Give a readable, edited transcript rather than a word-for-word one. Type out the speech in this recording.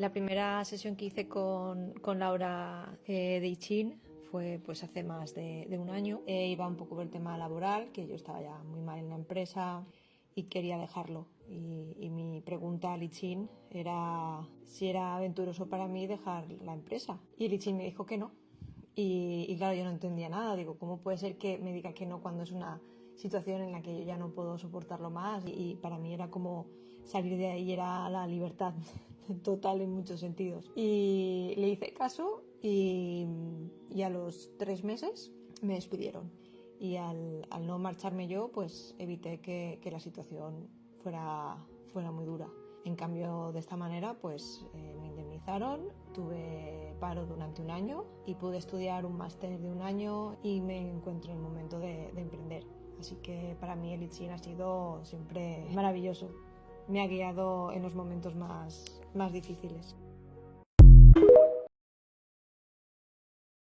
La primera sesión que hice con Laura de I Ching fue pues hace más de un año. Iba un poco por el tema laboral, que yo estaba ya muy mal en la empresa y quería dejarlo. Y mi pregunta a I Ching era si era aventuroso para mí dejar la empresa. Y I Ching me dijo que no. Y claro, yo no entendía nada. Digo, ¿cómo puede ser que me diga que no cuando es una situación en la que yo ya no puedo soportarlo más? Y para mí era como salir de ahí, era la libertad total en muchos sentidos. Y le hice caso y a los 3 meses me despidieron. Y al no marcharme yo, pues evité que la situación fuera muy dura. En cambio, de esta manera, pues me indemnizaron, tuve paro durante un año y pude estudiar un máster de un año y me encuentro en el momento de emprender. Así que para mí el I Ching ha sido siempre maravilloso. Me ha guiado en los momentos más difíciles.